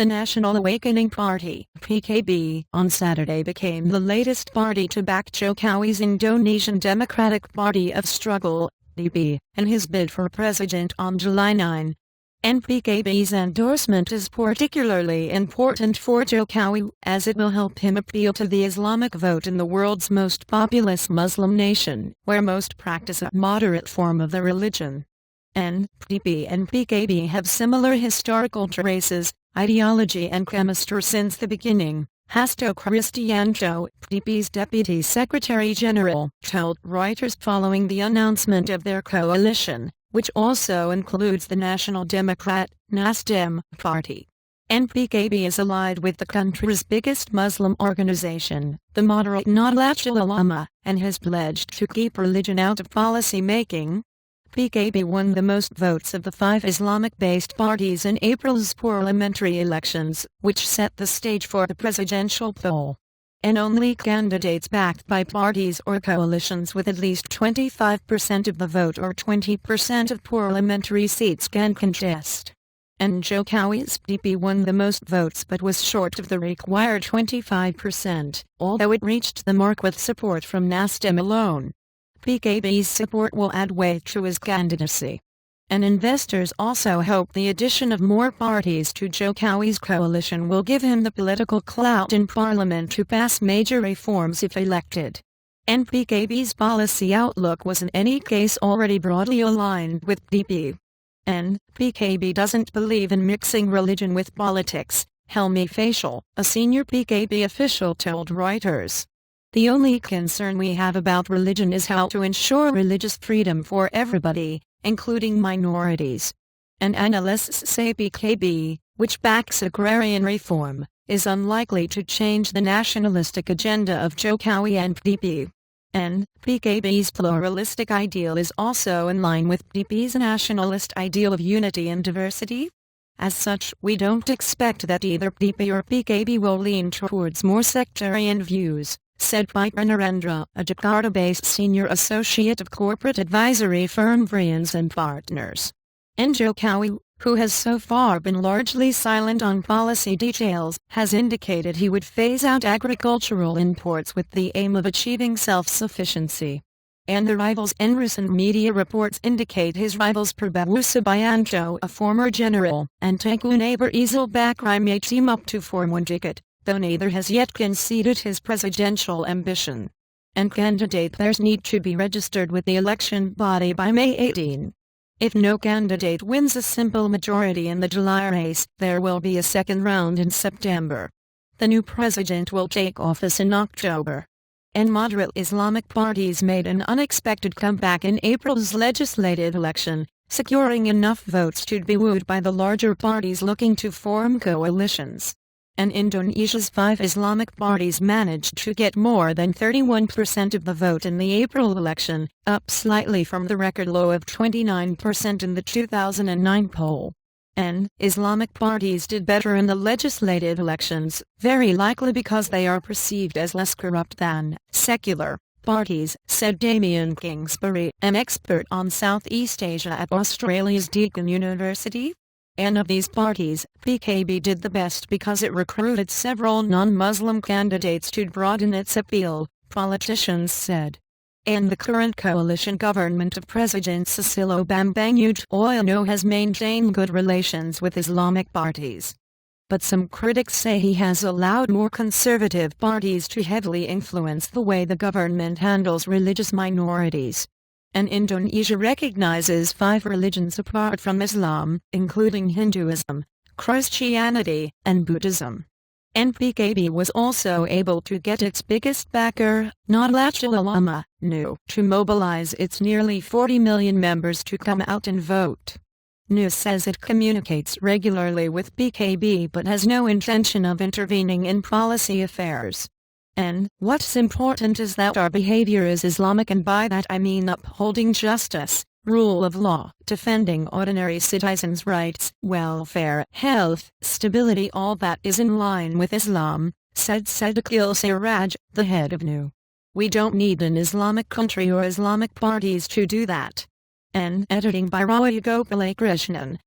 The National Awakening Party (PKB) on Saturday became the latest party to back Jokowi's Indonesian Democratic Party of Struggle (DP) in his bid for president on July 9. PKB's endorsement is particularly important for Jokowi, as it will help him appeal to the Islamic vote in the world's most populous Muslim nation, where most practice a moderate form of the religion. DP and PKB have similar historical traces, ideology and chemistry since the beginning, Hasto Kristiyanto, PDI's Deputy Secretary General, told Reuters following the announcement of their coalition, which also includes the National Democrat, NasDem, party. PKB is allied with the country's biggest Muslim organization, the moderate Nahdlatul Ulama, and has pledged to keep religion out of policy making. PKB won the most votes of the 5 Islamic-based parties in April's parliamentary elections, which set the stage for the presidential poll. Only candidates backed by parties or coalitions with at least 25% of the vote or 20% of parliamentary seats can contest. Jokowi's DP won the most votes but was short of the required 25%, although it reached the mark with support from NasDem alone. PKB's support will add weight to his candidacy. Investors also hope the addition of more parties to Jokowi's coalition will give him the political clout in parliament to pass major reforms if elected. PKB's policy outlook was in any case already broadly aligned with DP. PKB doesn't believe in mixing religion with politics, Helmi Faisal, a senior PKB official told Reuters. The only concern we have about religion is how to ensure religious freedom for everybody, including minorities. Analysts say PKB, which backs agrarian reform, is unlikely to change the nationalistic agenda of Jokowi and DP. PKB's pluralistic ideal is also in line with DP's nationalist ideal of unity and diversity. As such, we don't expect that either DP or PKB will lean towards more sectarian views, said Piper Narendra, a Jakarta-based senior associate of corporate advisory firm Vrians & Partners. Jokowi, who has so far been largely silent on policy details, has indicated he would phase out agricultural imports with the aim of achieving self-sufficiency. The rivals' recent media reports indicate his rivals Prabowo Subianto, a former general, and Tengku neighbor Ismail Bakri may team up to form one ticket, though neither has yet conceded his presidential ambition. Candidate pairs need to be registered with the election body by May 18. If no candidate wins a simple majority in the July race, there will be a second round in September. The new president will take office in October. Moderate Islamic parties made an unexpected comeback in April's legislative election, securing enough votes to be wooed by the larger parties looking to form coalitions. Indonesia's 5 Islamic parties managed to get more than 31% of the vote in the April election, up slightly from the record low of 29% in the 2009 poll. Islamic parties did better in the legislative elections, very likely because they are perceived as less corrupt than secular parties, said Damien Kingsbury, an expert on Southeast Asia at Australia's Deakin University. Of these parties, PKB did the best because it recruited several non-Muslim candidates to broaden its appeal, politicians said. The current coalition government of President Susilo Bambang Yudhoyono has maintained good relations with Islamic parties. But some critics say he has allowed more conservative parties to heavily influence the way the government handles religious minorities. Indonesia recognizes 5 religions apart from Islam, including Hinduism, Christianity, and Buddhism. PKB was also able to get its biggest backer, Nahdlatul Ulama, to mobilize its nearly 40 million members to come out and vote. NU says it communicates regularly with PKB but has no intention of intervening in policy affairs. What's important is that our behavior is Islamic, and by that I mean upholding justice, rule of law, defending ordinary citizens' rights, welfare, health, stability, all that is in line with Islam, said Sadaqil Siraj, the head of NU. We don't need an Islamic country or Islamic parties to do that. Editing by Roy Gopalakrishnan.